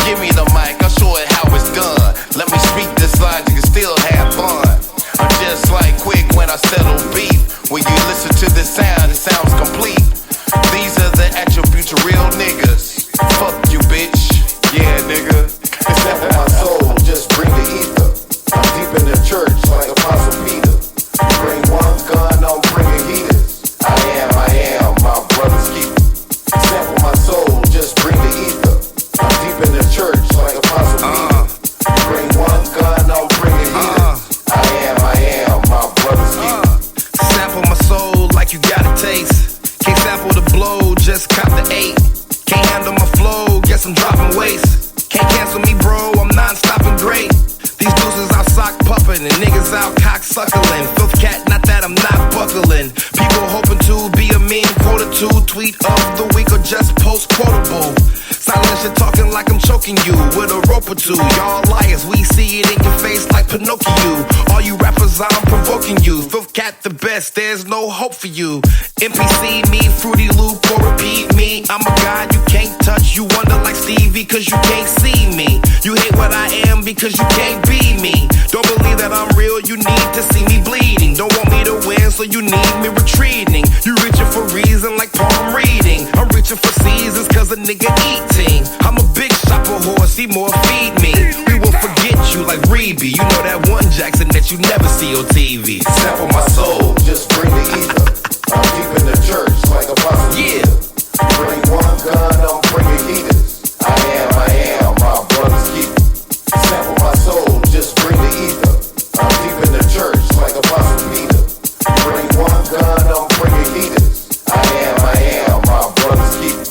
Give me the mic, I'll show it how it's done. Let me speak this logic and still have fun. I'm just like Quick when I settle beef. When you listen to this sound, it sounds complete. These are the attributes of real niggas. Fuck you, bitch. Yeah, nigga. Except for my soul, just bring the ether. I'm deep in the church like Apostle Peter. You bring one gun, I'm bringing heaters. I am my brother's keeper. Except for my soul, just bring the ether. I'm deep in the church like Apostle Peter. You bring one gun, I'm bringing heaters. I am my brother's keeper. Sample my soul like you got a taste. Can't sample the blow, just cop the 8. Can't handle my flow, guess I'm dropping waste. Can't cancel me, bro, I'm non-stop and great. These deuces out sock puffin' and niggas out cock suckling. Filth cat, not that I'm not buckling. People hoping to be a meme, quote or two, tweet of the week or just post quotable. Silence shit talking like I'm choking you with a rope or two. Y'all liars, we see it in your face like Pinocchio. All you rappers, I'm provoking you. Filth cat the best, there's no hope for you. NPC me, Fruity Loop or repeat me. I'm a god you can't touch, you wonder like Stevie cause you can't see me. You hate what I am because you can't be me. Don't believe that I'm real, you need to see me bleeding. Don't want me to win, so you need me retreating. You reaching for reason like palm reading. I'm reaching for seasons cause a nigga eating. I'm a big shopper horse, see more feed me. We will forget you like Reeby. You know that one Jackson that you never see on TV. Sample my soul, just bring the ether. I'm deep in the church like Apostle Peter. You bring one gun, I'm bringing heaters. I am my brother's keeper. Sample my soul, just bring the ether. I'm deep in the church like Apostle Peter. You bring one gun, I'm bringing heaters. I am my brother's keeper.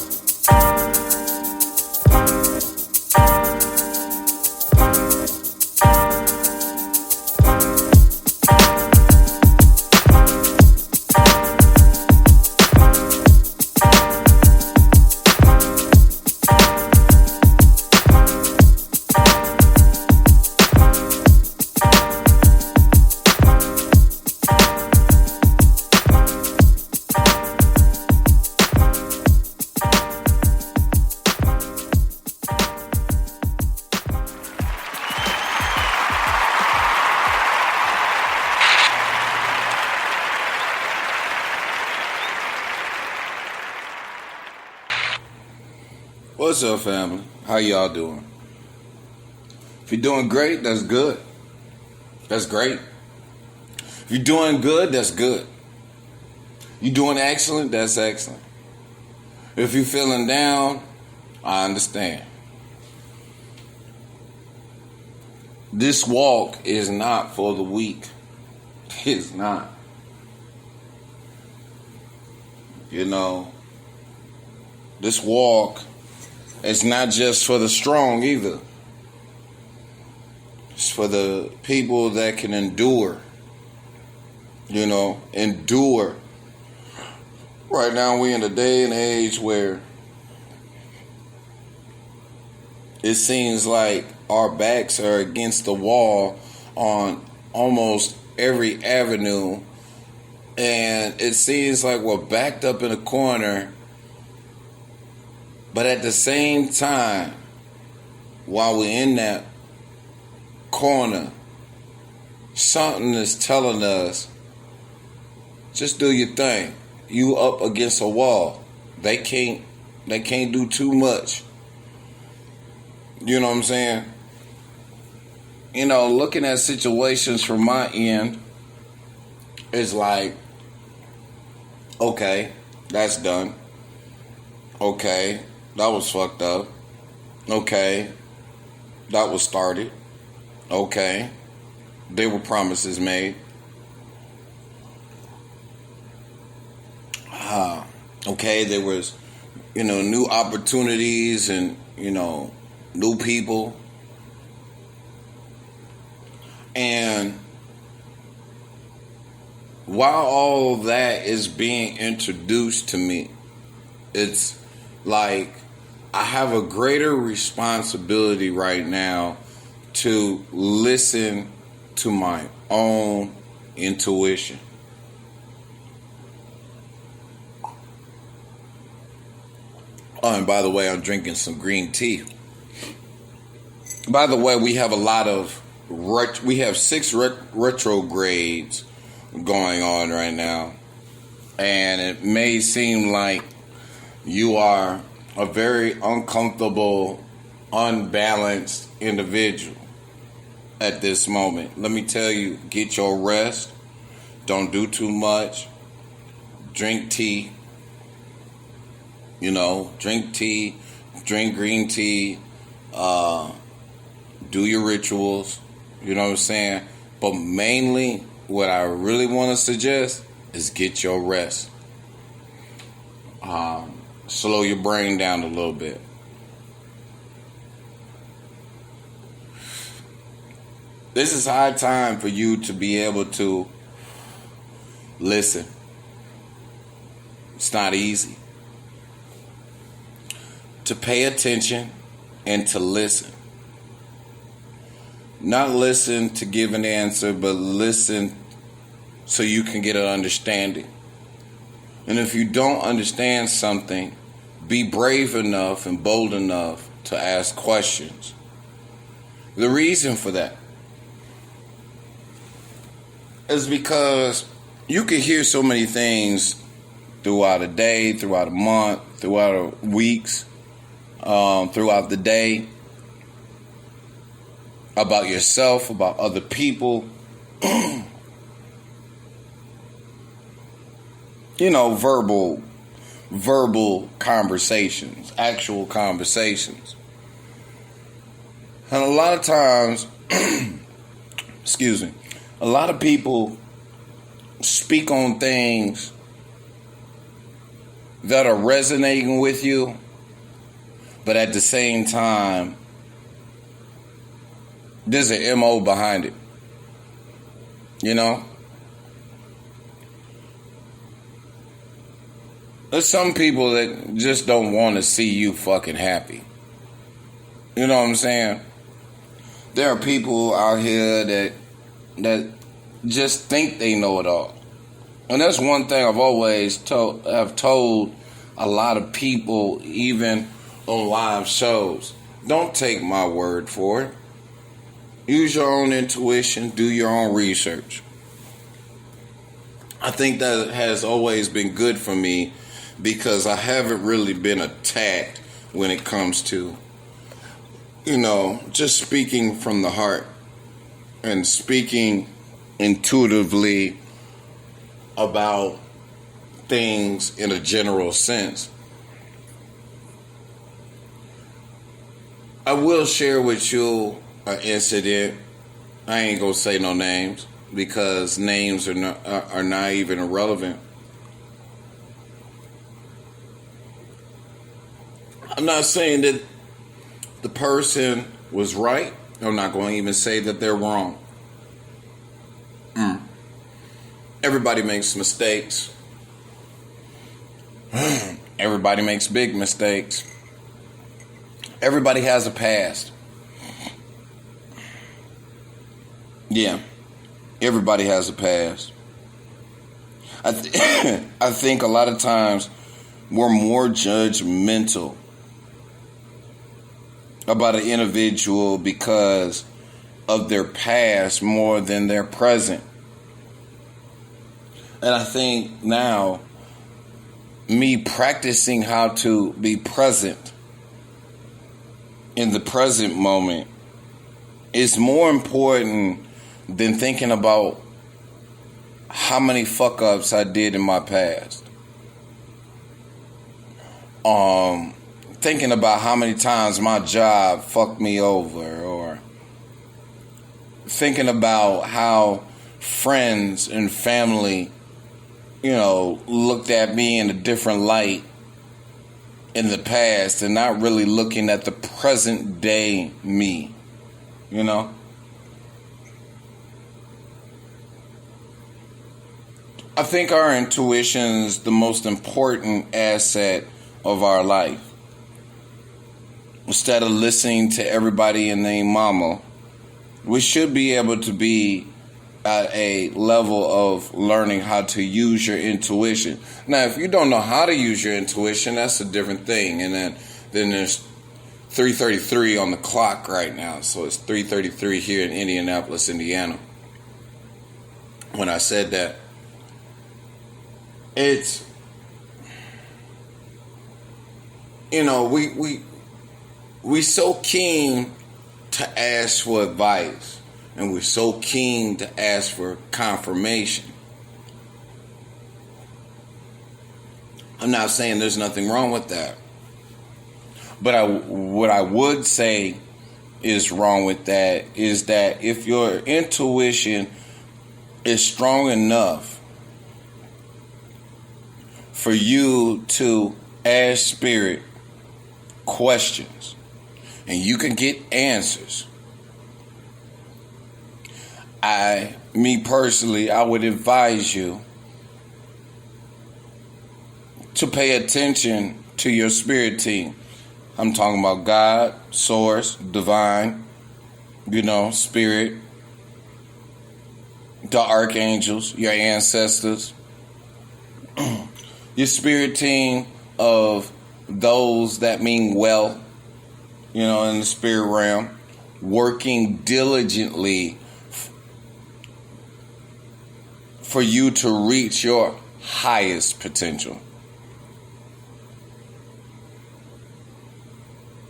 What's up, family? How y'all doing? If you're doing great, that's good. That's great. If you're doing good, that's good. You're doing excellent, that's excellent. If you're feeling down, I understand. This walk is not for the weak. It's not. You know, this walk is not just for the strong either. It's for the people that can endure. You know, endure. Right now we're in a day and age where it seems like our backs are against the wall on almost every avenue, and it seems like we're backed up in a corner. But at the same time, while we're in that corner, something is telling us, just do your thing. You up against a wall. They can't do too much. You know what I'm saying? You know, looking at situations from my end is like, okay, that's done. Okay, that was fucked up. Okay, that was started. Okay, there were promises made. Okay, there was, new opportunities and, new people. And while all that is being introduced to me, it's like I have a greater responsibility right now to listen to my own intuition. Oh, and by the way, I'm drinking some green tea. By the way, we have a lot of we have 6 retrogrades going on right now, and it may seem like you are a very uncomfortable, unbalanced individual at this moment. Let me tell you, get your rest. Don't do too much. Drink tea. Drink tea, drink green tea, do your rituals, you know what I'm saying? But mainly, what I really want to suggest is get your rest. Slow your brain down a little bit. This is high time for you to be able to listen. It's not easy. To pay attention and to listen. Not listen to give an answer, but listen so you can get an understanding. And if you don't understand something, be brave enough and bold enough to ask questions. The reason for that is because you can hear so many things throughout a day, throughout a month, throughout weeks, throughout the day, about yourself, about other people. Verbal conversations, actual conversations. And a lot of times, a lot of people speak on things that are resonating with you, but at the same time, there's an MO behind it. There's some people that just don't want to see you fucking happy. You know what I'm saying? There are people out here that just think they know it all. And that's one thing I've always told a lot of people, even on live shows. Don't take my word for it. Use your own intuition. Do your own research. I think that has always been good for me because I haven't really been attacked when it comes to, just speaking from the heart and speaking intuitively about things in a general sense. I will share with you an incident. I ain't gonna say no names because names are not even irrelevant. I'm not saying that the person was right. I'm not going to even say that they're wrong. Everybody makes mistakes. Everybody makes big mistakes. Everybody has a past. Yeah, everybody has a past. I think a lot of times we're more judgmental about an individual because of their past more than their present. And I think now, me practicing how to be present in the present moment is more important than thinking about how many fuck-ups I did in my past. Thinking about how many times my job fucked me over, or thinking about how friends and family, looked at me in a different light in the past and not really looking at the present day me, I think our intuition is the most important asset of our life. Instead of listening to everybody and their mama, we should be able to be at a level of learning how to use your intuition. Now, if you don't know how to use your intuition, that's a different thing. And then there's 3:33 on the clock right now. So it's 3:33 here in Indianapolis, Indiana. When I said that, it's, you know, we so keen to ask for advice, and we're so keen to ask for confirmation. I'm not saying there's nothing wrong with that. But what I would say is wrong with that is that if your intuition is strong enough for you to ask spirit questions and you can get answers, me personally, I would advise you to pay attention to your spirit team. I'm talking about God, source, divine, spirit, the archangels, your ancestors, your spirit team of those that mean well, in the spirit realm, working diligently for you to reach your highest potential.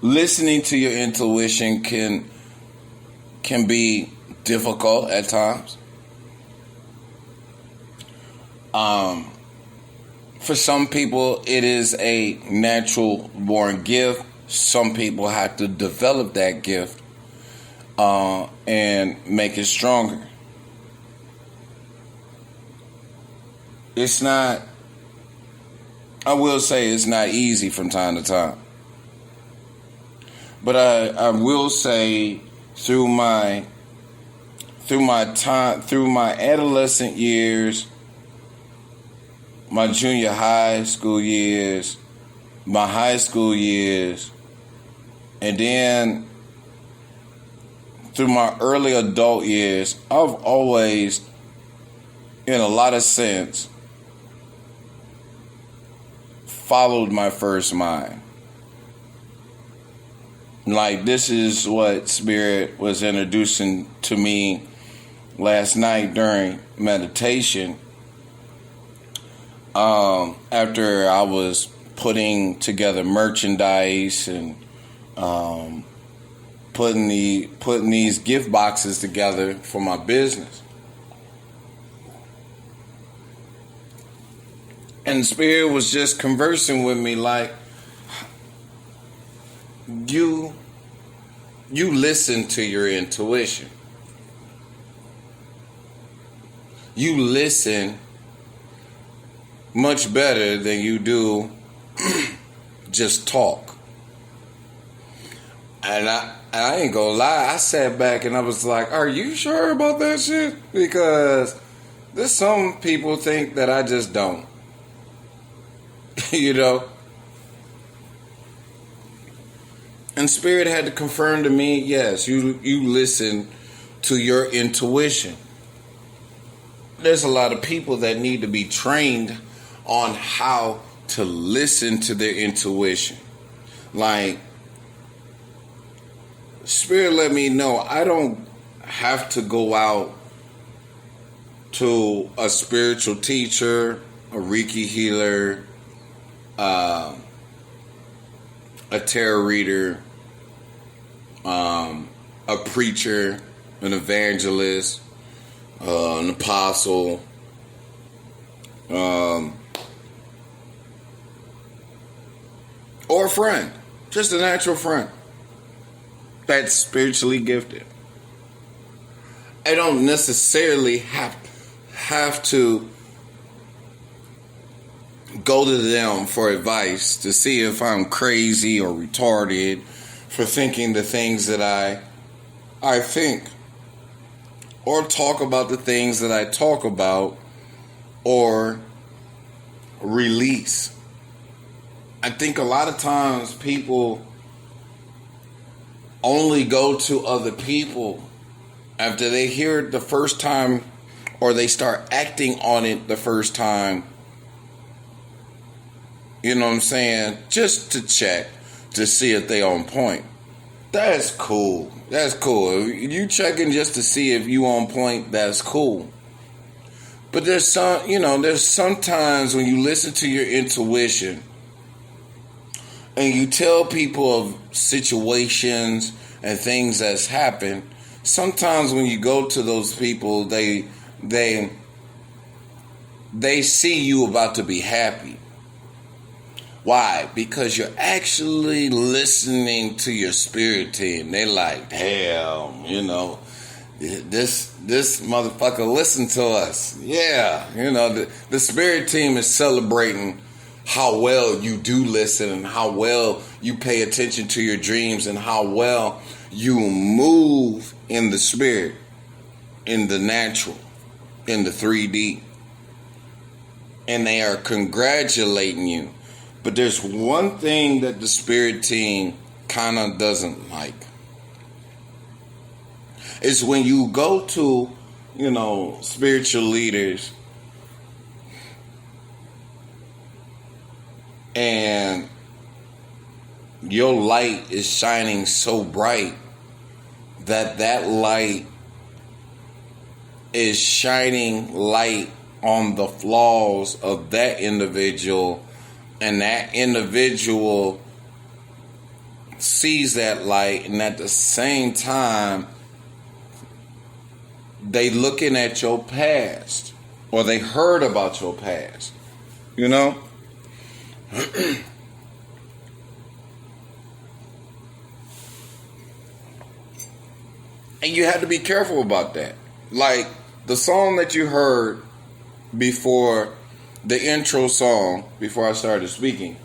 Listening to your intuition can be difficult at times. For some people, it is a natural born gift. Some people have to develop that gift and make it stronger. I will say it's not easy from time to time. But I will say through my adolescent years, my junior high school years, my high school years, and then through my early adult years, I've always, in a lot of sense, followed my first mind. Like, this is what Spirit was introducing to me last night during meditation. After I was putting together merchandise and putting these gift boxes together for my business. And Spirit was just conversing with me like, you listen to your intuition. You listen much better than you do just talk. And I ain't gonna lie, I sat back and I was like, are you sure about that shit? Because there's some people think that I just don't. And Spirit had to confirm to me, yes, you listen to your intuition. There's a lot of people that need to be trained on how to listen to their intuition. Like, Spirit let me know I don't have to go out to a spiritual teacher, a Reiki healer, a tarot reader, a preacher, an evangelist, an apostle, or a friend, just a natural friend that's spiritually gifted. I don't necessarily have to go to them for advice to see if I'm crazy or retarded for thinking the things that I think, or talk about the things that I talk about or release. I think a lot of times people only go to other people after they hear it the first time or they start acting on it the first time. You know what I'm saying? Just to check, to see if they on point. That's cool. That's cool. If you checking just to see if you on point, that's cool. But there's sometimes when you listen to your intuition and you tell people of situations and things that's happened, sometimes when you go to those people, they see you about to be happy. Why? Because you're actually listening to your spirit team. They like, damn, this motherfucker listened to us. Yeah, the spirit team is celebrating how well you do listen and how well you pay attention to your dreams and how well you move in the spirit, in the natural, in the 3D. And they are congratulating you. But there's one thing that the spirit team kind of doesn't like. It's when you go to, spiritual leaders and your light is shining so bright that light is shining light on the flaws of that individual, and that individual sees that light, and at the same time they looking at your past, or they heard about your past, And you have to be careful about that. Like the song that you heard before the intro song, before I started speaking,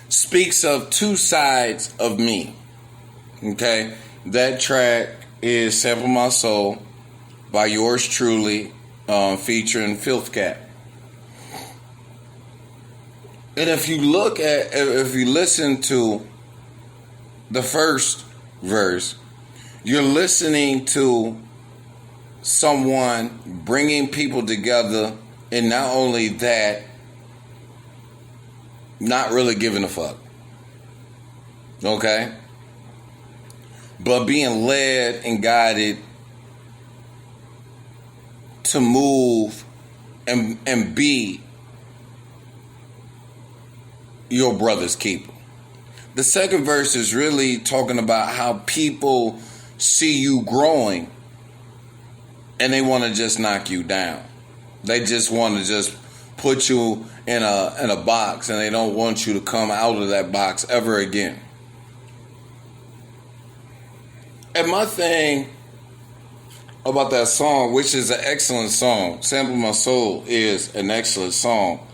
speaks of two sides of me. Okay? That track is Sample My Soul by yours truly, featuring Filth Cat. And if you listen to the first verse, you're listening to someone bringing people together, and not only that, not really giving a fuck. Okay? But being led and guided to move and be your brother's keeper. The second verse is really talking about how people see you growing and they want to just knock you down. They just want to just put you in a box, and they don't want you to come out of that box ever again. And my thing about that song, which is an excellent song, Sample My Soul is an excellent song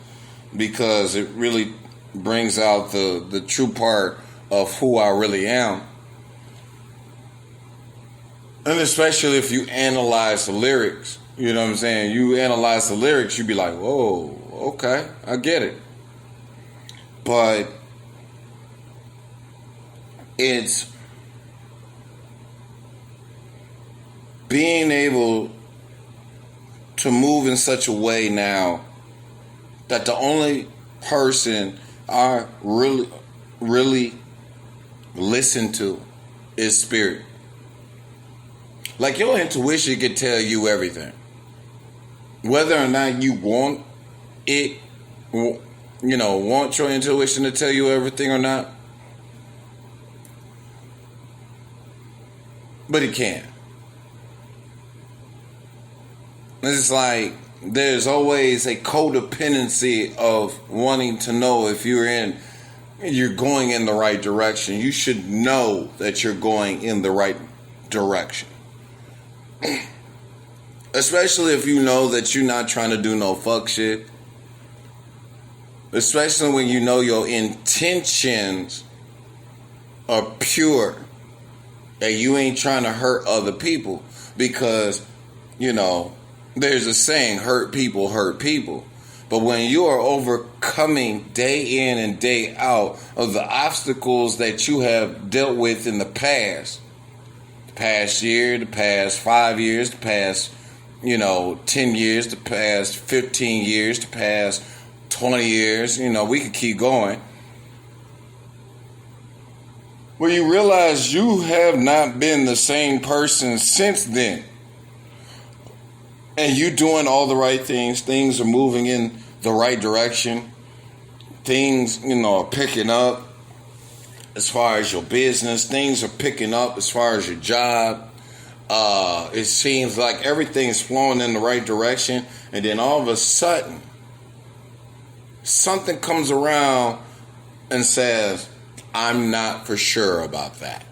because it really brings out the true part of who I really am. And especially if you analyze the lyrics, you know what I'm saying? You analyze the lyrics, you be like, whoa, okay, I get it. But it's being able to move in such a way now that the only person I really listen to is spirit. Like your intuition can tell you everything. Whether or not you want it, want your intuition to tell you everything or not. But it can. It's like there's always a codependency of wanting to know if you're going in the right direction. You should know that you're going in the right direction. Especially if you know that you're not trying to do no fuck shit. Especially when you know your intentions are pure and you ain't trying to hurt other people. Because, there's a saying, hurt people hurt people. But when you are overcoming day in and day out of the obstacles that you have dealt with in the past year, the past 5 years, the past, 10 years, the past 15 years, the past 20 years, we could keep going. where you realize you have not been the same person since then. And you doing all the right things. Things are moving in the right direction. Things, are picking up as far as your business. Things are picking up as far as your job. It seems like everything's flowing in the right direction. And then all of a sudden, something comes around and says, I'm not for sure about that.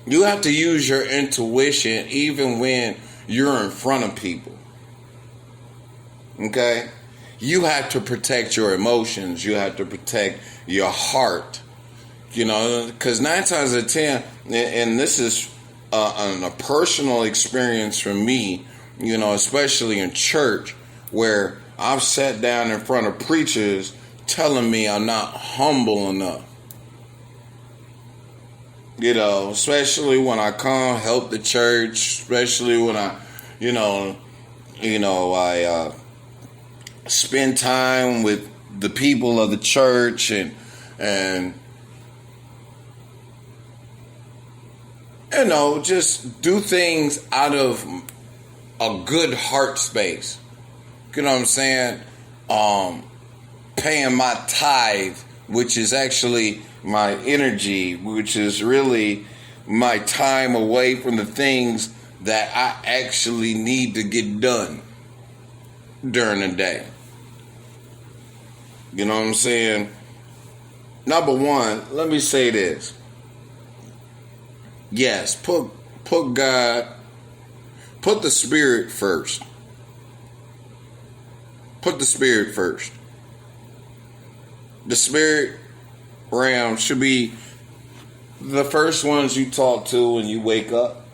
You have to use your intuition even when you're in front of people. Okay? You have to protect your emotions. You have to protect your heart. Because 9 times out of 10, and this is a personal experience for me, especially in church, where I've sat down in front of preachers telling me I'm not humble enough. Especially when I come help the church, especially when I spend time with the people of the church and just do things out of a good heart space. You know what I'm saying? Paying my tithe, which is actually my energy, which is really my time away from the things that I actually need to get done during the day. You know what I'm saying? Number one, let me say this. Yes, put God, put the spirit first. Put the spirit first. The spirit realm should be the first ones you talk to when you wake up,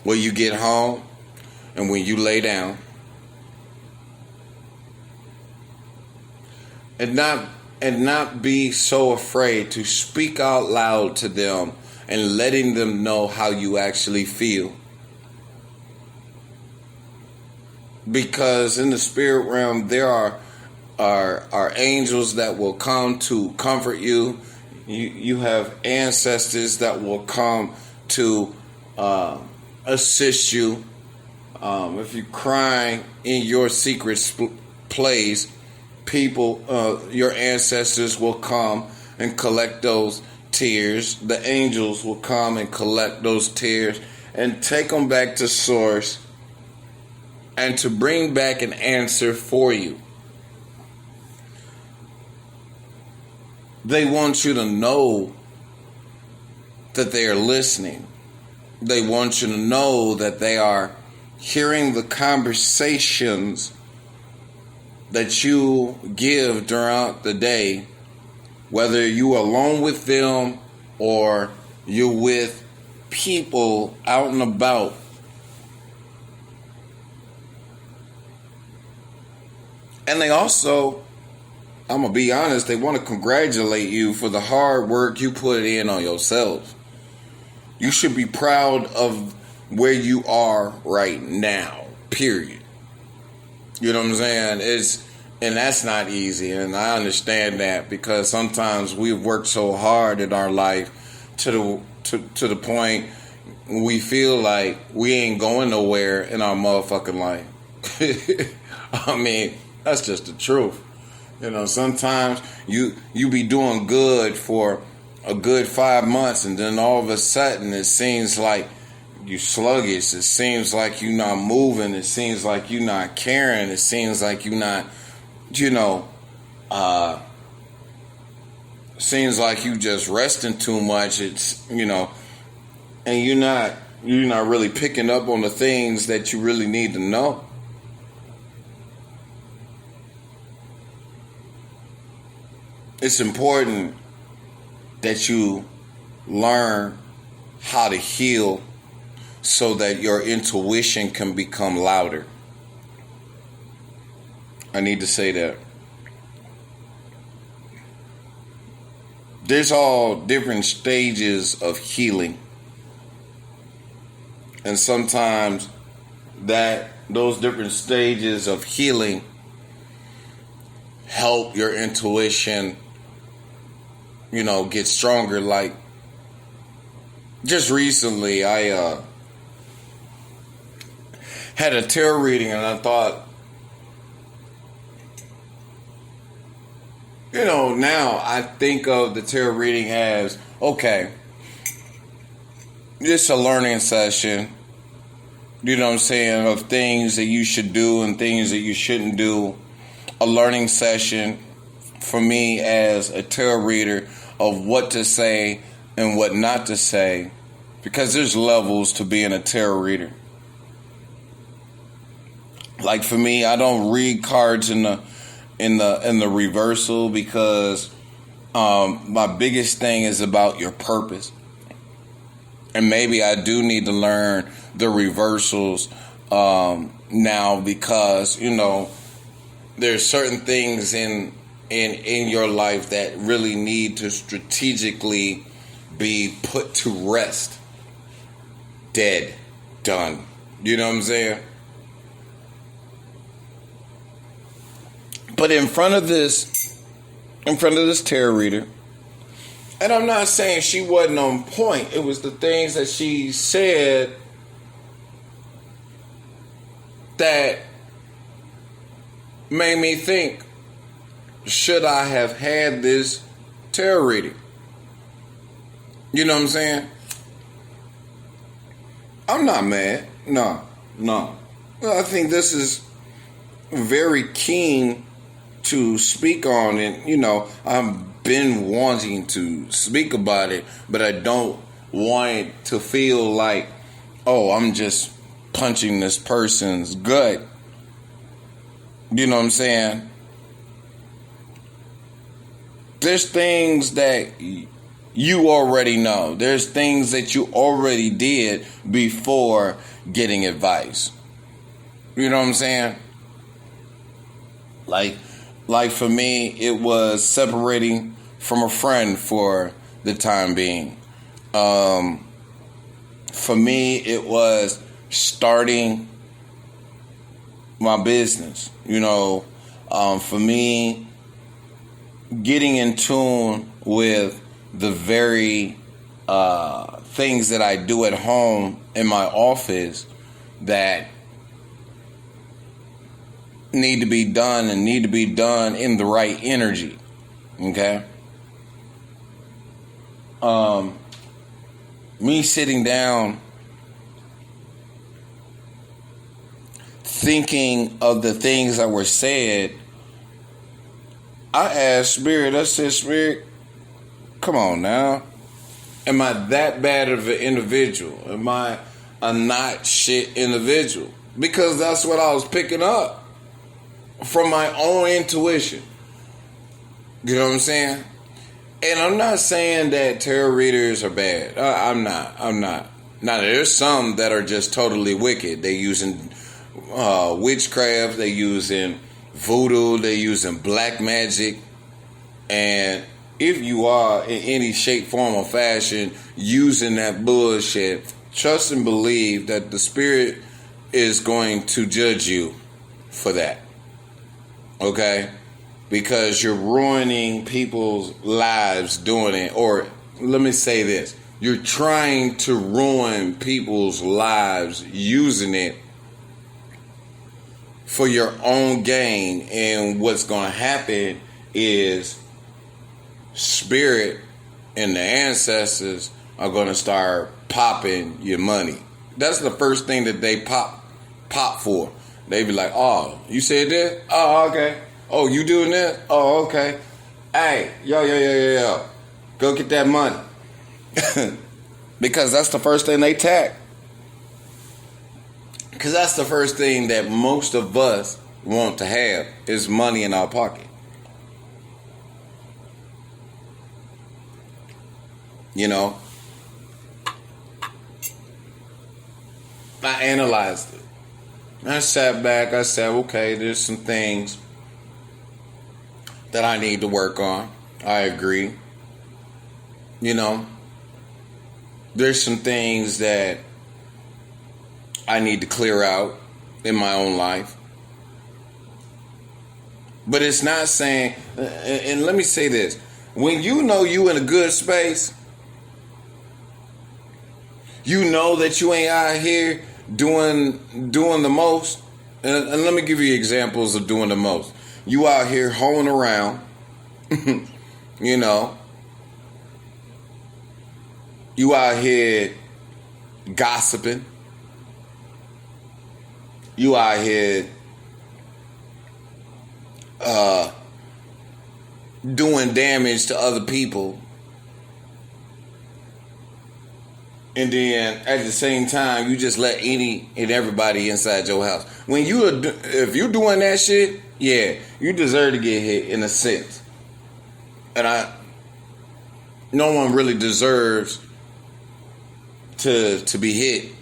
when you get home, and when you lay down. And not be so afraid to speak out loud to them and letting them know how you actually feel. Because in the spirit realm, there are angels that will come to comfort you. You have ancestors that will come to assist you. If you're crying in your secret place, your ancestors will come and collect those tears. The angels will come and collect those tears and take them back to source and to bring back an answer for you. They want you to know that they are listening. They want you to know that they are hearing the conversations that you give throughout the day, whether you are alone with them or you're with people out and about. And they also, I'm going to be honest, they want to congratulate you for the hard work you put in on yourself. You should be proud of where you are right now, period. You know what I'm saying? And that's not easy, and I understand that, because sometimes we've worked so hard in our life to the point we feel like we ain't going nowhere in our motherfucking life. I mean, that's just the truth. Sometimes you be doing good for a good 5 months, and then all of a sudden it seems like you sluggish. It seems like you're not moving. It seems like you're not caring. It seems like you're not, seems like you just resting too much. It's, and you're not really picking up on the things that you really need to know. It's important that you learn how to heal so that your intuition can become louder. I need to say that. There's all different stages of healing. And sometimes those different stages of healing help your intuition, get stronger. Like, just recently, I had a tarot reading, and I thought, now I think of the tarot reading as, okay, it's a learning session, of things that you should do and things that you shouldn't do. A learning session for me as a tarot reader of what to say and what not to say, because there's levels to being a tarot reader. Like, for me, I don't read cards in the reversal, because my biggest thing is about your purpose. And maybe I do need to learn the reversals now, because there's certain things in your life that really need to strategically be put to rest. Dead. Done. You know what I'm saying? But in front of this tarot reader, and I'm not saying she wasn't on point, it was the things that she said that made me think, should I have had this tarot reading? You know what I'm saying? I'm not mad. No. I think this is very keen to speak on it. I've been wanting to speak about it, but I don't want it to feel like, oh, I'm just punching this person's gut. You know what I'm saying? There's things that you already know. There's things that you already did before getting advice. You know what I'm saying? Like for me, it was separating from a friend for the time being. For me, it was starting my business. For me, getting in tune with the very things that I do at home in my office that need to be done and need to be done in the right energy. Okay? Me sitting down thinking of the things that were said, I asked Spirit, I said, Spirit, come on now. Am I that bad of an individual? Am I a not shit individual? Because that's what I was picking up from my own intuition. You know what I'm saying? And I'm not saying that tarot readers are bad. I'm not. Now, there's some that are just totally wicked. They using witchcraft. They using voodoo. They using black magic. And if you are in any shape, form, or fashion using that bullshit, trust and believe that the Spirit is going to judge you for that. Okay? Because you're ruining people's lives doing it. Or let me say this. You're trying to ruin people's lives using it for your own gain. And what's going to happen is Spirit and the ancestors are going to start popping your money. That's the first thing that they pop for. They be like, oh, you said that? Oh, okay. Oh, you doing that? Oh, okay. Hey, yo. Go get that money. Because that's the first thing they tag. Because that's the first thing that most of us want to have is money in our pocket. You know? I analyzed it. I sat back. I said, okay, there's some things that I need to work on. I agree. You know, there's some things that I need to clear out in my own life. But it's not saying, and let me say this, when you know you in a good space, you know that you ain't out here doing the most. And let me give you examples of doing the most. You out here hoeing around, you know. You out here gossiping. You out here doing damage to other people. And then at the same time, you just let any and everybody inside your house. If you're doing that shit, yeah, you deserve to get hit in a sense. And no one really deserves to be hit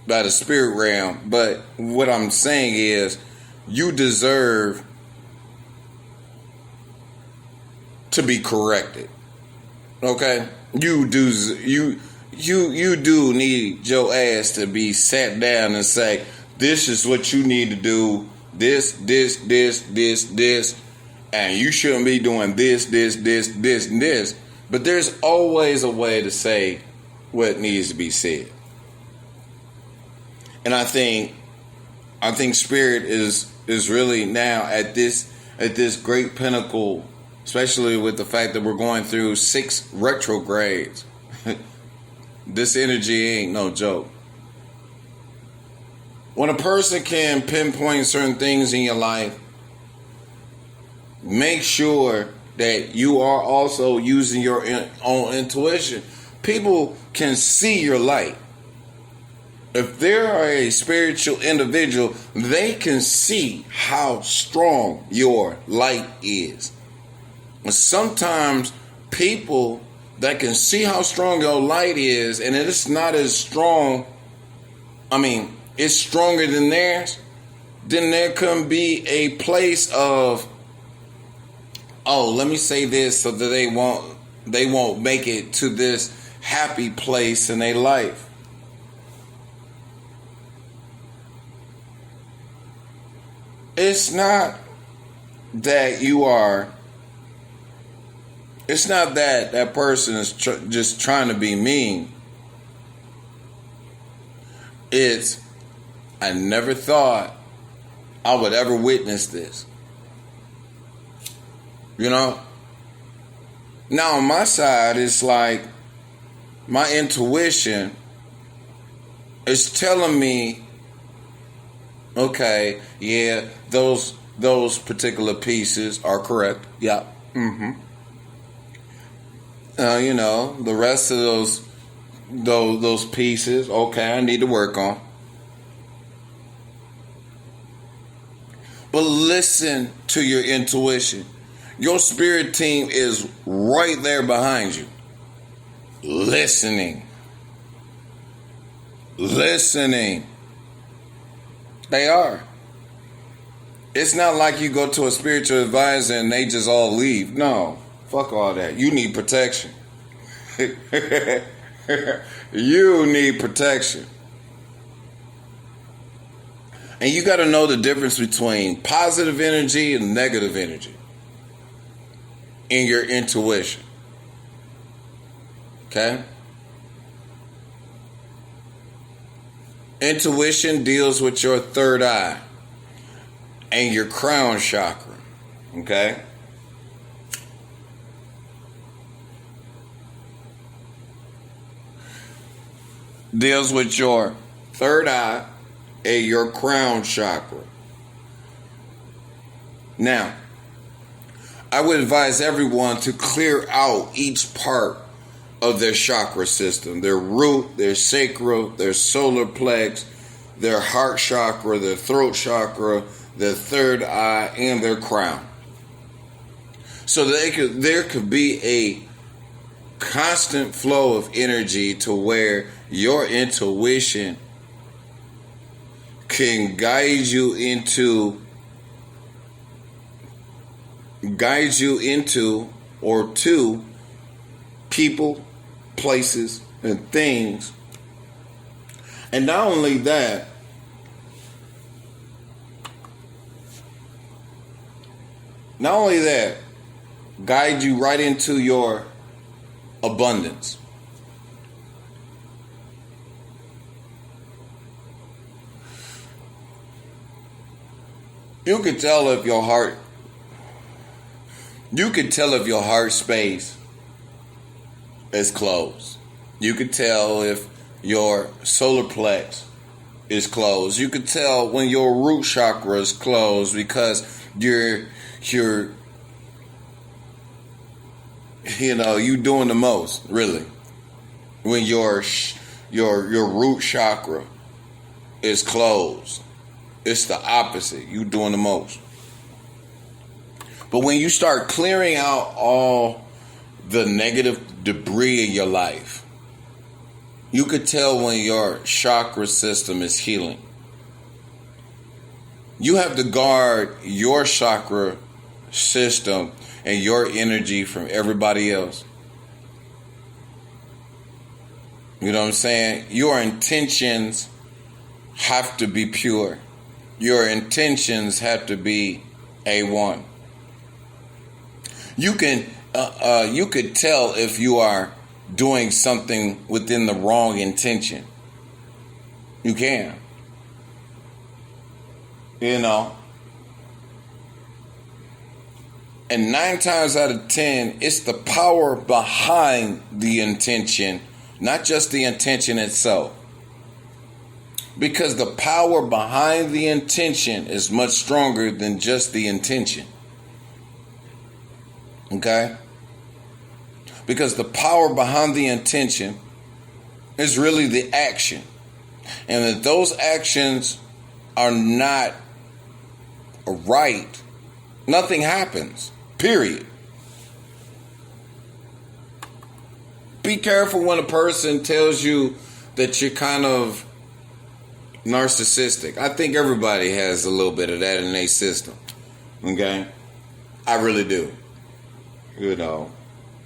by the spirit realm. But what I'm saying is, you deserve to be corrected. Okay? You do need your ass to be sat down and say, this is what you need to do, this, and you shouldn't be doing this, and this. But there's always a way to say what needs to be said. And I think spirit is really now at this great pinnacle, especially with the fact that we're going through 6 retrogrades. This energy ain't no joke. When a person can pinpoint certain things in your life, make sure that you are also using your own intuition. People can see your light. If they are a spiritual individual, they can see how strong your light is. And sometimes people that can see how strong your light is, and it's not as strong, it's stronger than theirs, then there can be a place of, let me say this so that they won't make it to this happy place in their life. It's not that it's not that person is just trying to be mean. It's, I never thought I would ever witness this. You know? Now on my side, it's like my intuition is telling me, okay, yeah, those particular pieces are correct. Yeah. Mm-hmm. The rest of those pieces, okay, I need to work on. But listen to your intuition. Your spirit team is right there behind you. Listening. They are. It's not like you go to a spiritual advisor and they just all leave. No. Fuck all that. You need protection. You need protection. And you got to know the difference between positive energy and negative energy in your intuition. Okay? Intuition deals with your third eye and your crown chakra. Okay? Deals with your third eye and your crown chakra. Now, I would advise everyone to clear out each part of their chakra system. Their root, their sacral, their solar plex, their heart chakra, their throat chakra, their third eye, and their crown. So that there could be a constant flow of energy to where your intuition can guide you into or to people, places, and things. And not only that, Not only that, guide you right into your abundance. You could tell if your heart space is closed. You could tell if your solar plex is closed. You could tell when your root chakra is closed because you're you doing the most, really. When your root chakra is closed, it's the opposite. You doing the most. But when you start clearing out all the negative debris in your life, you could tell when your chakra system is healing. You have to guard your chakra system and your energy from everybody else. You know what I'm saying? Your intentions have to be pure. Your intentions have to be A1. You could tell if you are doing something within the wrong intention. You can. And 9 times out of 10, it's the power behind the intention, not just the intention itself. Because the power behind the intention is much stronger than just the intention. Okay? Because the power behind the intention is really the action. And if those actions are not right, nothing happens. Period. Be careful when a person tells you that you're kind of narcissistic. I think everybody has a little bit of that in their system. Okay? I really do.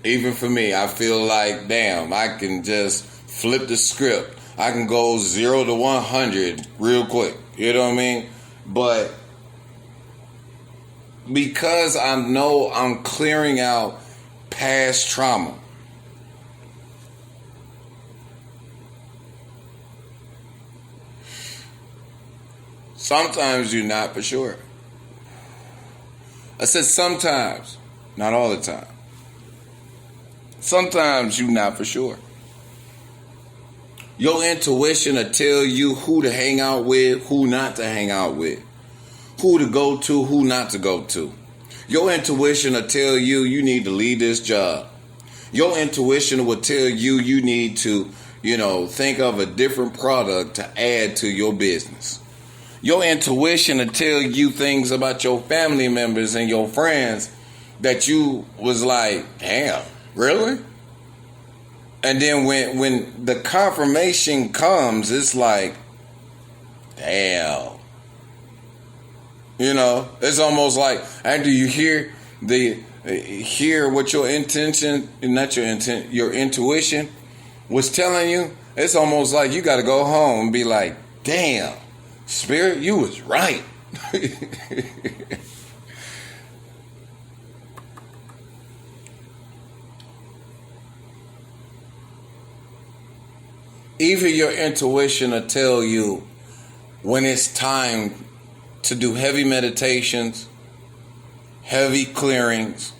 Even for me, I feel like, damn, I can just flip the script. I can go 0 to 100 real quick. You know what I mean? But because I know I'm clearing out past trauma, sometimes you're not for sure. I said sometimes, not all the time. Sometimes you're not for sure. Your intuition will tell you who to hang out with, who not to hang out with, who to go to, who not to go to. Your intuition will tell you you need to leave this job. Your intuition will tell you you need to, think of a different product to add to your business. Your intuition will tell you things about your family members and your friends that you was like, damn, really? And then when the confirmation comes, it's like, damn. It's almost like after you hear what your intention, not your intent, your intuition was telling you, it's almost like you got to go home and be like, damn, Spirit, you was right. Even your intuition will tell you when it's time to do heavy meditations, heavy clearings.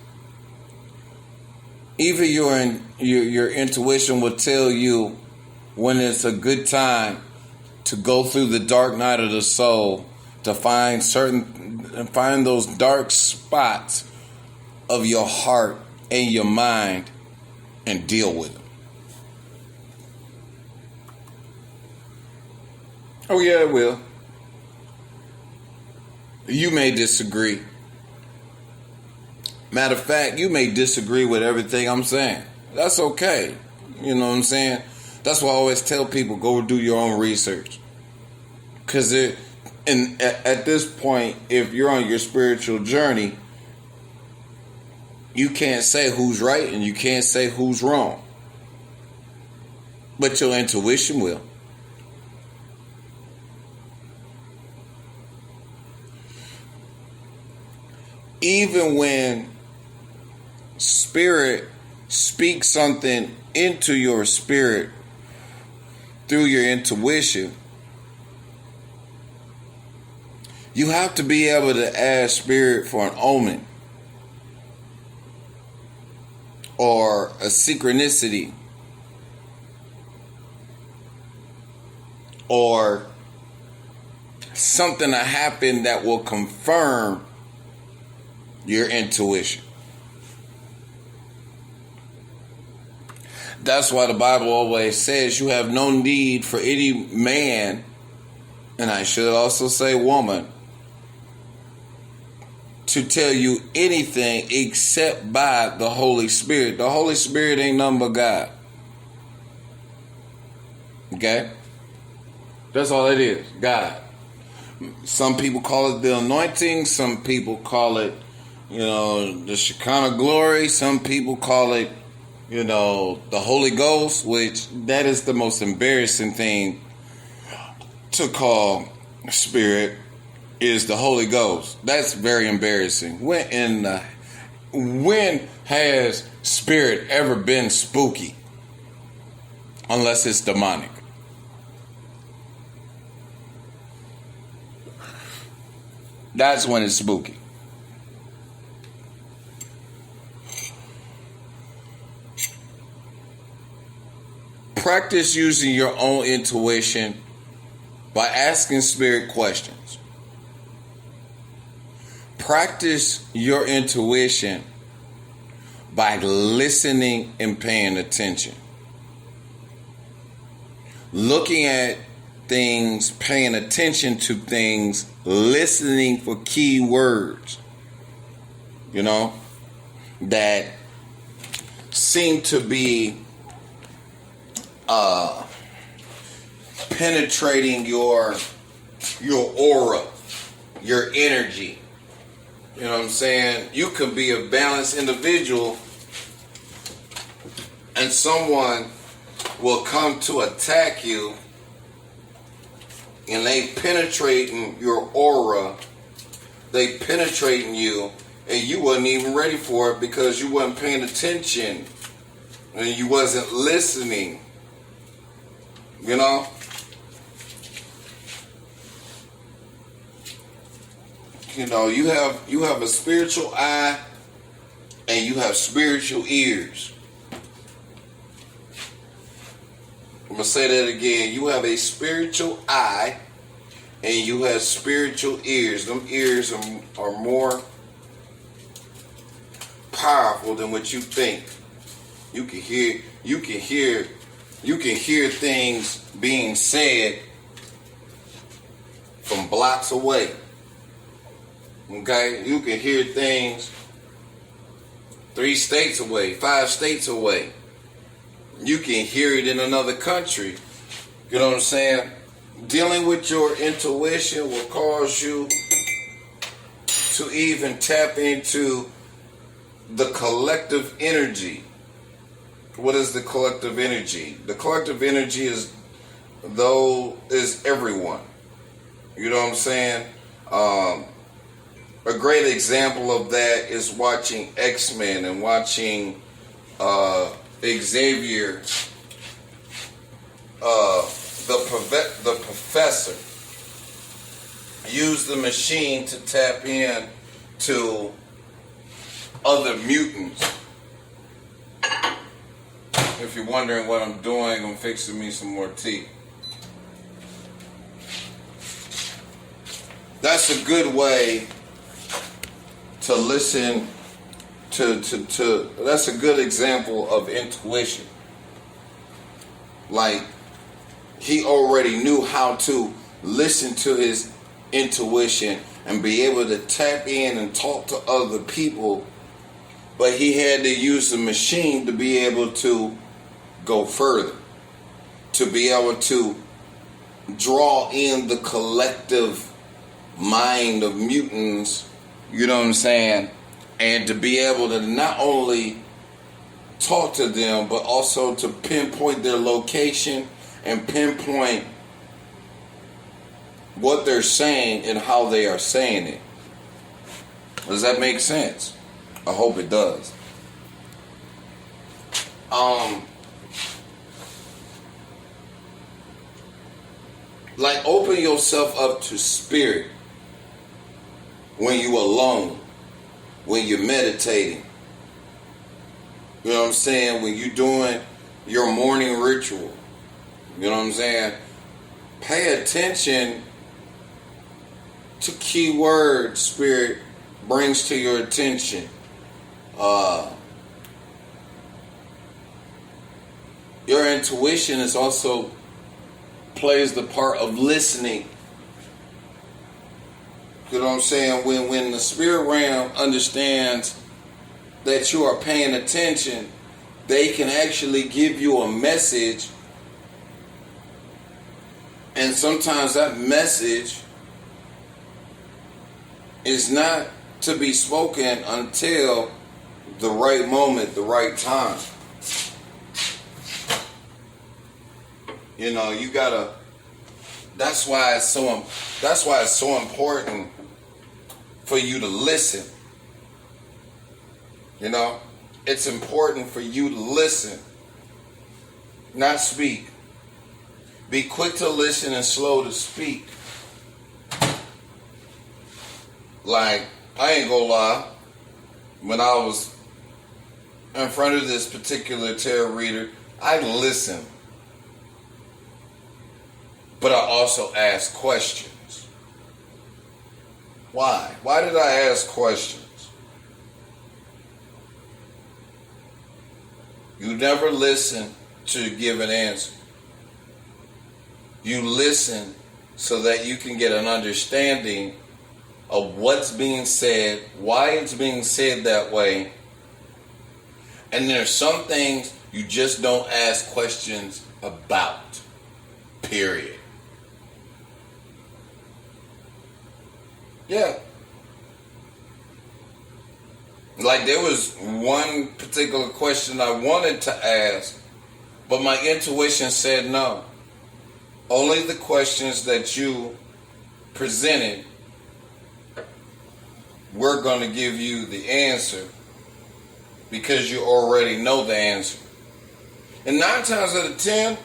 Even your intuition will tell you when it's a good time to go through the dark night of the soul to find those dark spots of your heart and your mind and deal with them. Oh yeah, it will. You may disagree. Matter of fact, you may disagree with everything I'm saying. That's okay. You know what I'm saying? That's why I always tell people, go do your own research. Because at this point, if you're on your spiritual journey, you can't say who's right and you can't say who's wrong. But your intuition will. even when spirit speaks something into your spirit through your intuition, you have to be able to ask spirit for an omen or a synchronicity or something to happen that will confirm your intuition. That's why the Bible always says you have no need for any man, and I should also say woman, to tell you anything except by the Holy Spirit. The Holy Spirit ain't nothing but God. Okay? That's all it is, God. Some people call it the anointing. Some people call it, the Shekinah glory. Some people call it, the Holy Ghost, which that is the most embarrassing thing to call spirit, is the Holy Ghost. That's very embarrassing. When has spirit ever been spooky? Unless it's demonic. That's when it's spooky. Practice using your own intuition by asking spirit questions. Practice your intuition by listening and paying attention. Looking at things, paying attention to things, listening for key words, that seem to be penetrating your aura, your energy. You know what I'm saying? You can be a balanced individual and someone will come to attack you and they penetrating your aura, they penetrating you, and you wasn't even ready for it because you wasn't paying attention and you wasn't listening. You have a spiritual eye and you have spiritual ears. I'm going to say that again. You have a spiritual eye and you have spiritual ears. Them ears are more powerful than what you think. You can hear things being said from blocks away. Okay? You can hear things 3 states away, 5 states away. You can hear it in another country. You know what I'm saying? Dealing with your intuition will cause you to even tap into the collective energy. What is the collective energy? The collective energy is everyone. You know what I'm saying? A great example of that is watching X-Men and watching Xavier, the professor, use the machine to tap in to other mutants. If you're wondering what I'm doing, I'm fixing me some more tea. That's a good way to listen to that's a good example of intuition. Like, he already knew how to listen to his intuition and be able to tap in and talk to other people, but he had to use the machine to be able to go further, to be able to draw in the collective mind of mutants, you know what I'm saying, and to be able to not only talk to them, but also to pinpoint their location and pinpoint what they're saying and how they are saying it. Does that make sense? I hope it does. Like, open yourself up to spirit when you're alone, when you're meditating. You know what I'm saying? When you're doing your morning ritual. You know what I'm saying? Pay attention to key words spirit brings to your attention. Your intuition is also plays the part of listening. You know what I'm saying? When the spirit realm understands that you are paying attention, they can actually give you a message. And sometimes that message is not to be spoken until the right moment, the right time. You know, you gotta. That's why it's so important for you to listen. You know, it's important for you to listen, not speak. Be quick to listen and slow to speak. Like, I ain't gonna lie, when I was in front of this particular tarot reader, I listened. But I also asked questions. Why? Why did I ask questions? You never listen to give an answer. You listen so that you can get an understanding of what's being said, why it's being said that way. And there's some things you just don't ask questions about. Period. Yeah. Like, there was one particular question I wanted to ask, but my intuition said no. Only the questions that you presented, we're going to give you the answer because you already know the answer. And 9 times out of 10,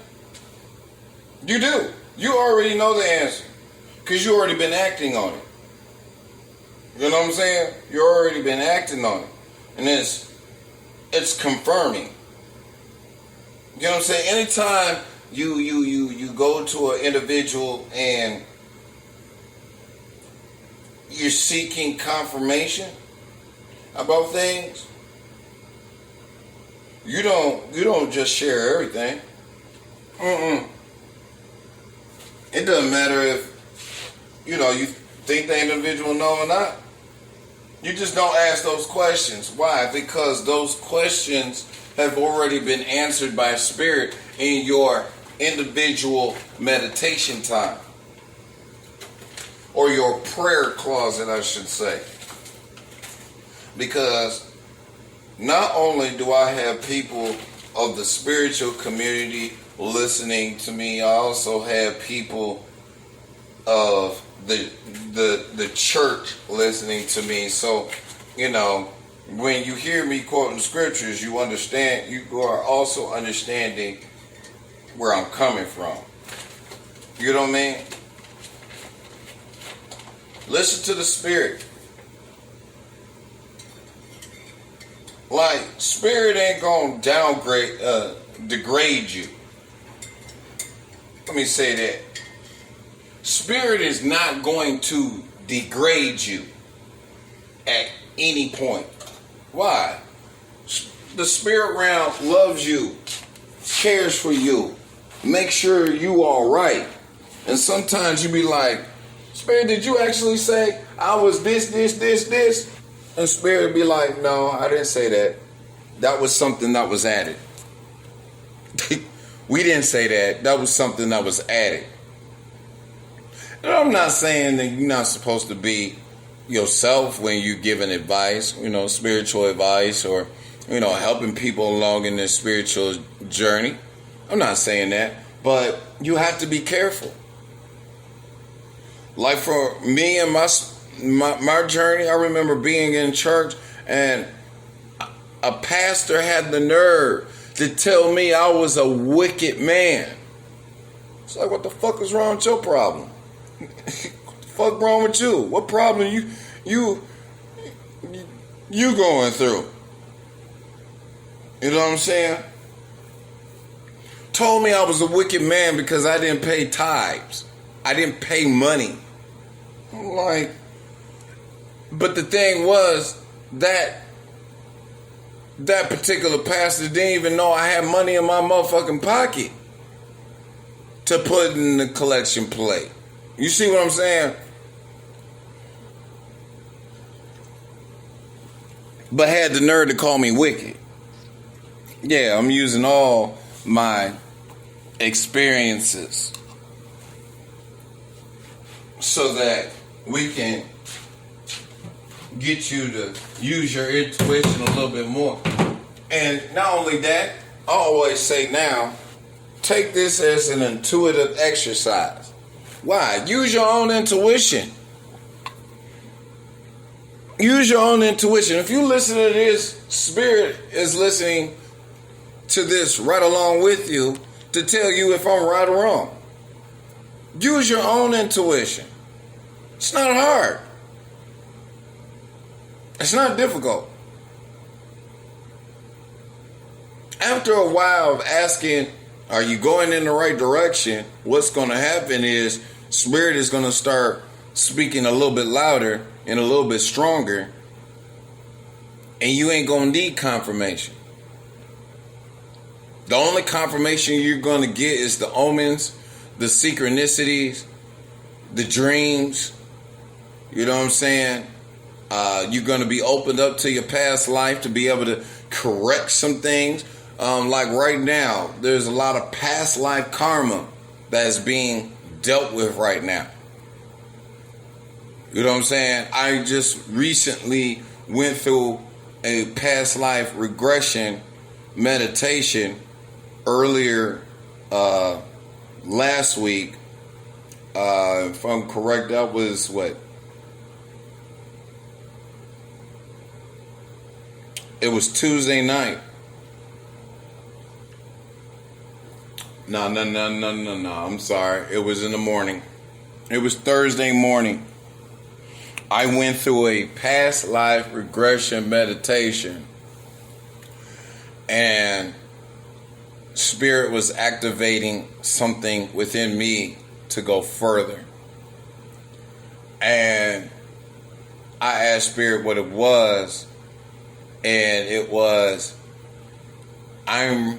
you do. You already know the answer because you already been acting on it. You know what I'm saying? You already been acting on it. And it's confirming. You know what I'm saying? Anytime you go to an individual and you're seeking confirmation about things, you don't just share everything. It doesn't matter if you think the individual know or not. You just don't ask those questions. Why? Because those questions have already been answered by spirit in your individual meditation time. Or your prayer closet, I should say. Because not only do I have people of the spiritual community listening to me, I also have people of the church listening to me. So, when you hear me quoting scriptures, you understand, you are also understanding where I'm coming from. You know what I mean? Listen to the spirit. Like, spirit ain't gonna degrade you. Let me say that. Spirit is not going to degrade you at any point. Why? The spirit realm loves you, cares for you, makes sure you all right. And sometimes you be like, Spirit, did you actually say I was this? And Spirit be like, no, I didn't say that. That was something that was added. We didn't say that. That was something that was added. And I'm not saying that you're not supposed to be yourself when you're giving advice, spiritual advice, or, helping people along in their spiritual journey. I'm not saying that, but you have to be careful. Like, for me and my journey, I remember being in church and a pastor had the nerve to tell me I was a wicked man. It's like, what the fuck is wrong with your problem? What the fuck wrong with you? What problem you going through? You know what I'm saying? Told me I was a wicked man because I didn't pay tithes. I didn't pay money. I'm like, but the thing was that particular pastor didn't even know I had money in my motherfucking pocket to put in the collection plate. You see what I'm saying? But had the nerve to call me wicked. Yeah, I'm using all my experiences so that we can get you to use your intuition a little bit more. And not only that, I always say now, take this as an intuitive exercise. Why? Use your own intuition. Use your own intuition. If you listen to this, Spirit is listening to this right along with you to tell you if I'm right or wrong. Use your own intuition. It's not hard. It's not difficult. After a while of asking, are you going in the right direction? What's going to happen is Spirit is going to start speaking a little bit louder and a little bit stronger, and you ain't going to need confirmation. The only confirmation you're going to get is the omens, the synchronicities, the dreams. You know what I'm saying? You're going to be opened up to your past life to be able to correct some things. Like right now, there's a lot of past life karma that is being dealt with right now. You know what I'm saying? I just recently went through a past life regression meditation earlier last week. If I'm correct, that was what? It was Tuesday night. No. I'm sorry. It was in the morning. It was Thursday morning. I went through a past life regression meditation, and Spirit was activating something within me to go further. And I asked Spirit what it was, and it was, I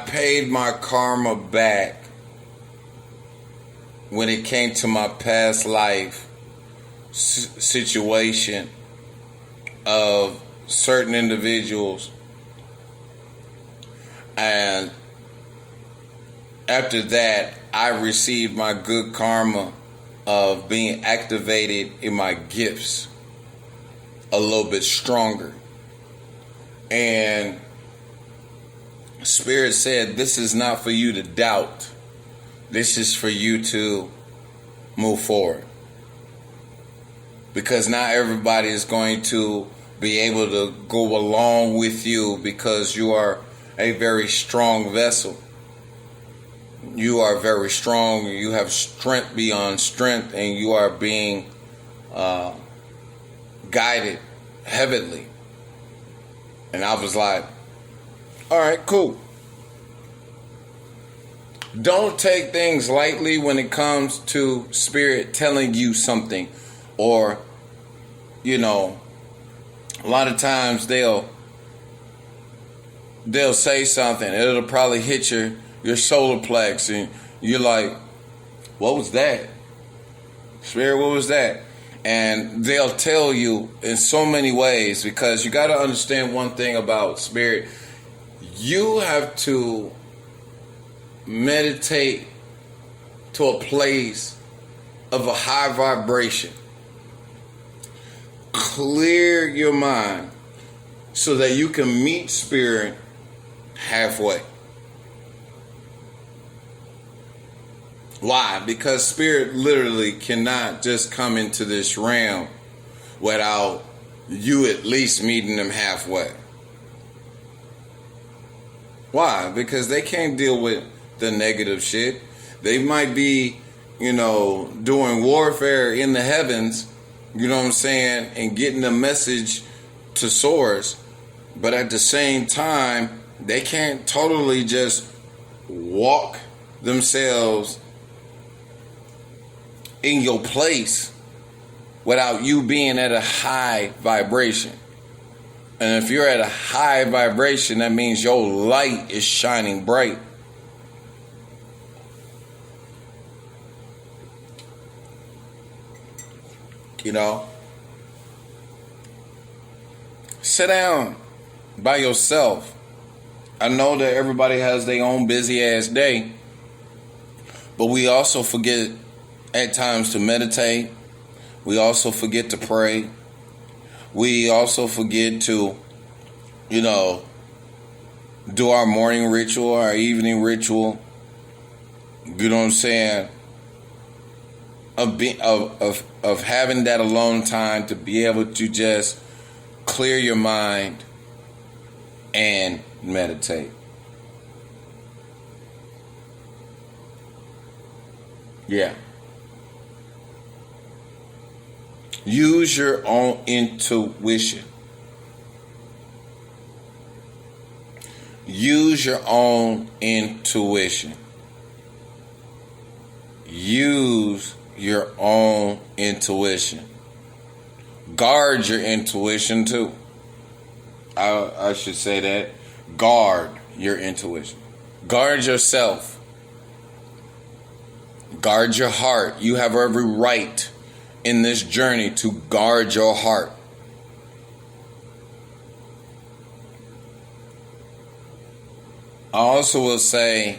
paid my karma back when it came to my past life situation of certain individuals. And after that, I received my good karma of being activated in my gifts a little bit stronger. And Spirit said, this is not for you to doubt. This is for you to move forward. Because not everybody is going to be able to go along with you because you are a very strong vessel. You are very strong. You have strength beyond strength, and you are being guided heavily. And I was like, all right, cool. Don't take things lightly when it comes to Spirit telling you something. Or, you know, a lot of times they'll say something. It'll probably hit your solar plex, and you're like, what was that? Spirit, what was that? And they'll tell you in so many ways, because you got to understand one thing about Spirit. You have to meditate to a place of a high vibration. Clear your mind so that you can meet Spirit halfway. Why? Because spirit literally cannot just come into this realm without you at least meeting them halfway. Why? Because they can't deal with the negative shit. They might be, doing warfare in the heavens, you know what I'm saying, and getting the message to source, but at the same time, they can't totally just walk themselves in your place without you being at a high vibration. And if you're at a high vibration, that means your light is shining bright. Sit down by yourself. I know that everybody has their own busy ass day, but we also forget at times to meditate. We also forget to pray. We also forget to, do our morning ritual, our evening ritual. You know what I'm saying? Of having that alone time to be able to just clear your mind and meditate. Yeah. Use your own intuition. Use your own intuition. Use your own intuition. Guard your intuition too. I should say that. Guard your intuition. Guard yourself. Guard your heart. You have every right in this journey to guard your heart. I also will say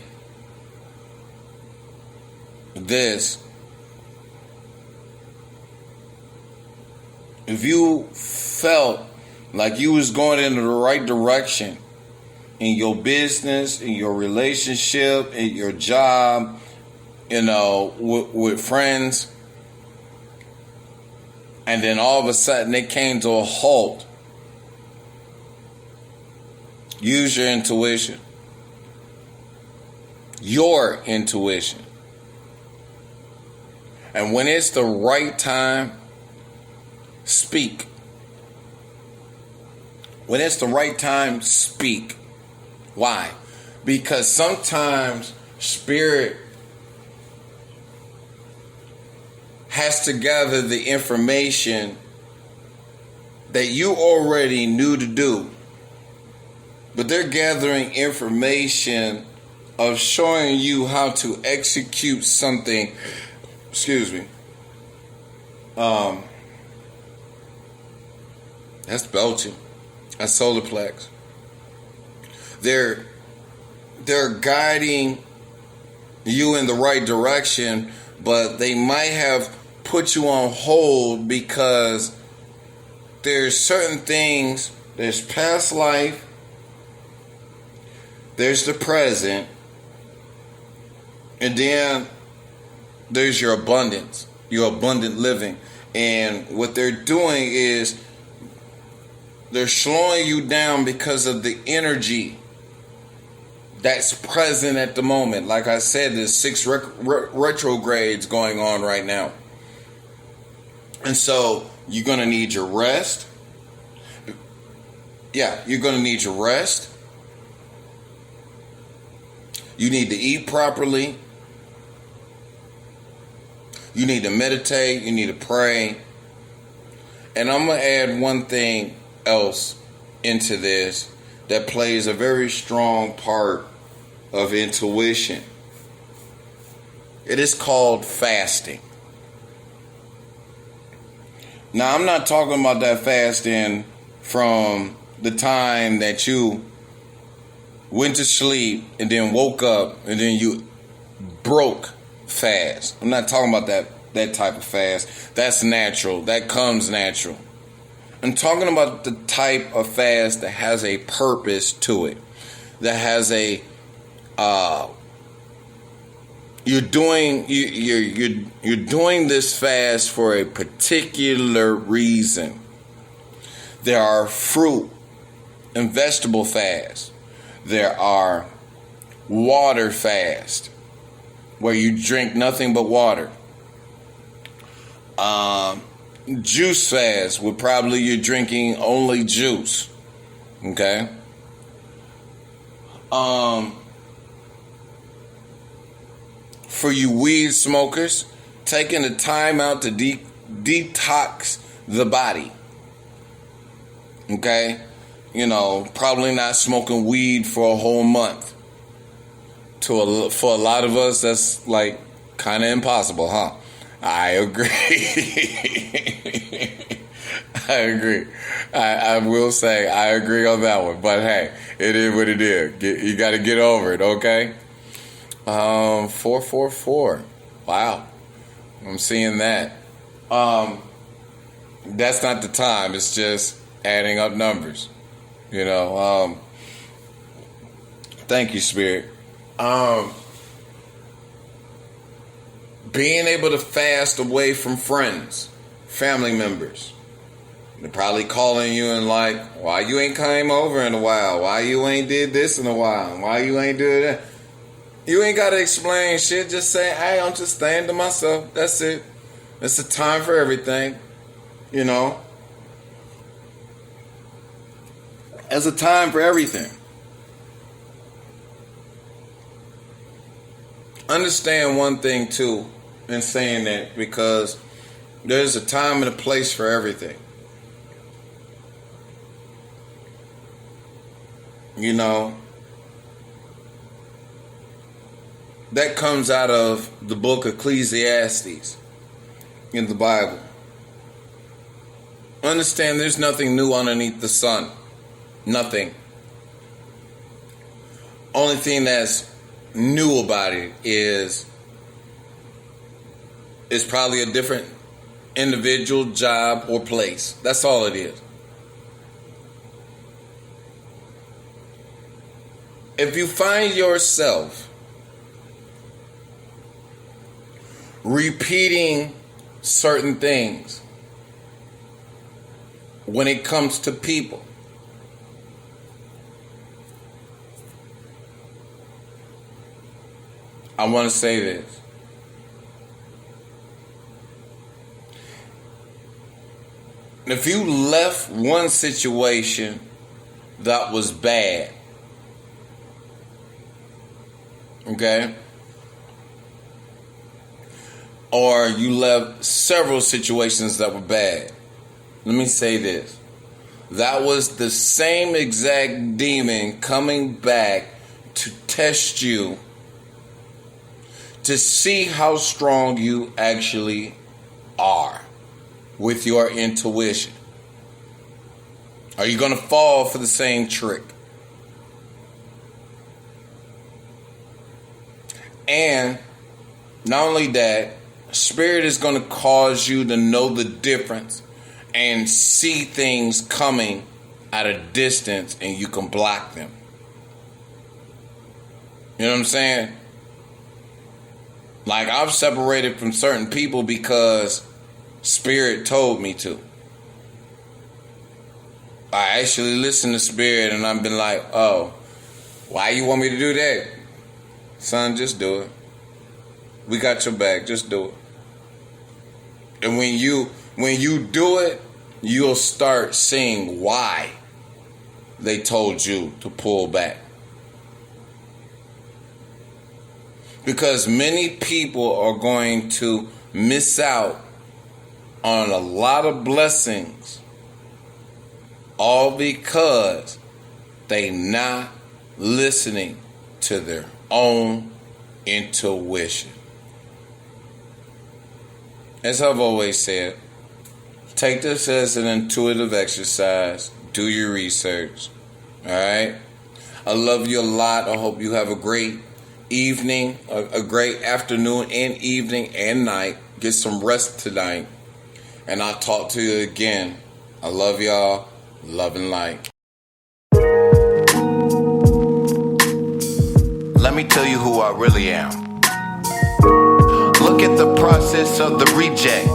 this. If you felt like you was going in the right direction in your business, in your relationship, in your job, with friends, and then all of a sudden it came to a halt, use your intuition. Your intuition. And when it's the right time, speak. When it's the right time, speak. Why? Because sometimes spirit has to gather the information that you already knew to do. But they're gathering information of showing you how to execute something. Excuse me. That's belching. That's solar plex. They're guiding you in the right direction, but they might have put you on hold because there's certain things. There's past life. There's the present. And then there's your abundance, your abundant living. And what they're doing is they're slowing you down because of the energy that's present at the moment. Like I said, there's 6 retrogrades going on right now. And so you're going to need your rest. Yeah, you're going to need your rest. You need to eat properly. You need to meditate. You need to pray. And I'm going to add one thing else into this that plays a very strong part of intuition. It is called fasting. Now, I'm not talking about that fasting from the time that you went to sleep and then woke up and then you broke fast. I'm not talking about that type of fast. That's natural. That comes natural. I'm talking about the type of fast that has a purpose to it, that has a you're doing you're doing this fast for a particular reason. There are fruit and vegetable fasts. There are water fast, where you drink nothing but water. Juice fast, where probably you're drinking only juice. Okay? For you weed smokers, taking the time out to detox the body. Okay? You know, probably not smoking weed for a whole month. For a lot of us, that's like kind of impossible, huh? I agree. I agree. I will say I agree on that one. But hey, it is what it is. You got to get over it, okay? 444. Wow. I'm seeing that. That's not the time. It's just adding up numbers. You know. Thank you, Spirit. Being able to fast away from friends, family members. They're probably calling you and like, why you ain't came over in a while? Why you ain't did this in a while? Why you ain't do that? You ain't got to explain shit. Just say, hey, I'm just staying to myself. That's it. It's a time for everything. You know? There's a time for everything. Understand one thing, too, in saying that, because there's a time and a place for everything. You know, that comes out of the book Ecclesiastes in the Bible. Understand there's nothing new underneath the sun. Nothing. Only thing that's new about it is probably a different individual, job, or place. That's all it is. If you find yourself repeating certain things when it comes to people, I want to say this. If you left one situation that was bad, okay, or you left several situations that were bad, let me say this. That was the same exact demon coming back to test you, to see how strong you actually are with your intuition. Are you going to fall for the same trick? And not only that, Spirit is going to cause you to know the difference and see things coming at a distance, and you can block them. You know what I'm saying? Like, I've separated from certain people because Spirit told me to. I actually listened to Spirit and I've been like, oh, why you want me to do that? Son, just do it. We got your back. Just do it. And when you do it, you'll start seeing why they told you to pull back. Because many people are going to miss out on a lot of blessings, all because they not listening to their own intuition. As I've always said, take this as an intuitive exercise. Do your research. All right? I love you a lot. I hope you have a great evening, a great afternoon and evening and night. Get some rest tonight. And I'll talk to you again. I love y'all. Love and light. Let me tell you who I really am. Look at the process of the reject.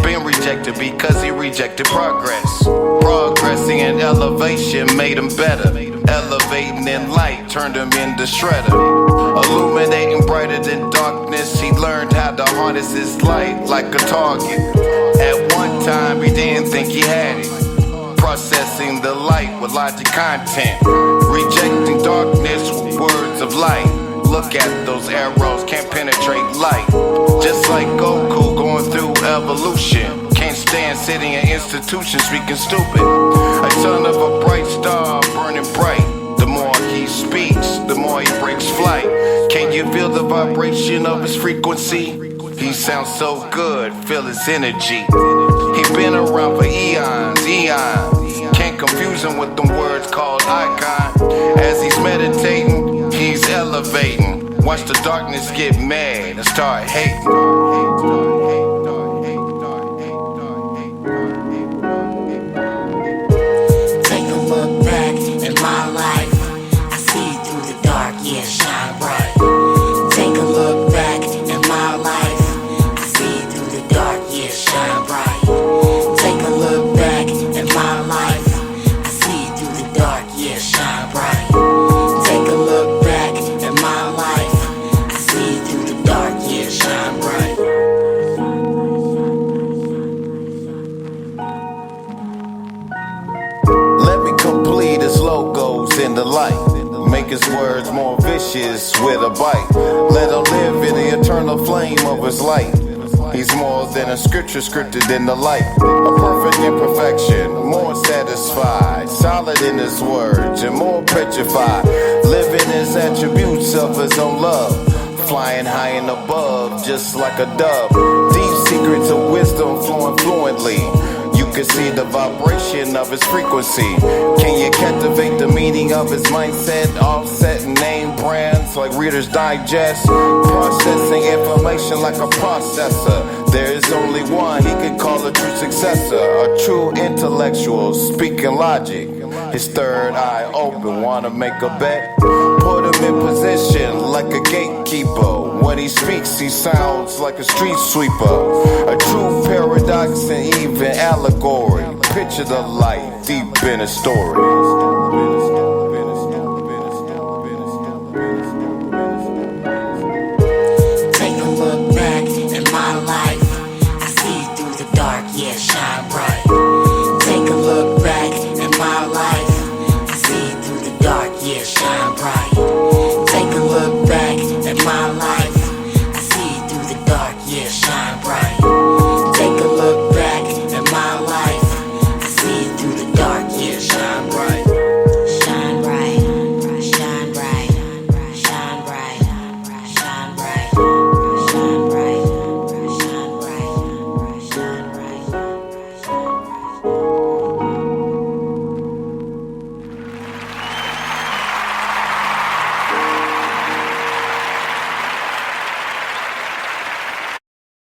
Been rejected because he rejected progress. Progressing in elevation made him better. Elevating in light turned him into shredder. Illuminating brighter than darkness, he learned how to harness his light like a target. At one time he didn't think he had it. Processing the light with logic content. Rejecting darkness with words of light. Look at those arrows, can't penetrate light. Just like Goku going through evolution. Can't stand sitting in institutions speaking stupid. A son of a bright star burning bright. The more he speaks, the more he breaks flight. Can you feel the vibration of his frequency? He sounds so good, feel his energy. He been around for eons. Can't confuse him with them words called icon. As he's meditating, he's elevating. Watch the darkness get mad and start hating. Complete his logos in the light. Make his words more vicious with a bite. Let him live in the eternal flame of his light. He's more than a scripture scripted in the light. A perfect imperfection, more satisfied. Solid in his words and more petrified. Living his attributes of his own love. Flying high and above just like a dove. Deep secrets of wisdom flowing fluently. You can see the vibration of his frequency. Can you captivate the meaning of his mindset? Offset name brands like Reader's Digest. Processing information like a processor. There is only one he can call a true successor. A true intellectual speaking logic. His third eye open, wanna make a bet? Put him in position like a gatekeeper. When he speaks, he sounds like a street sweeper. A true paradox and even allegory. Picture the light deep in a story.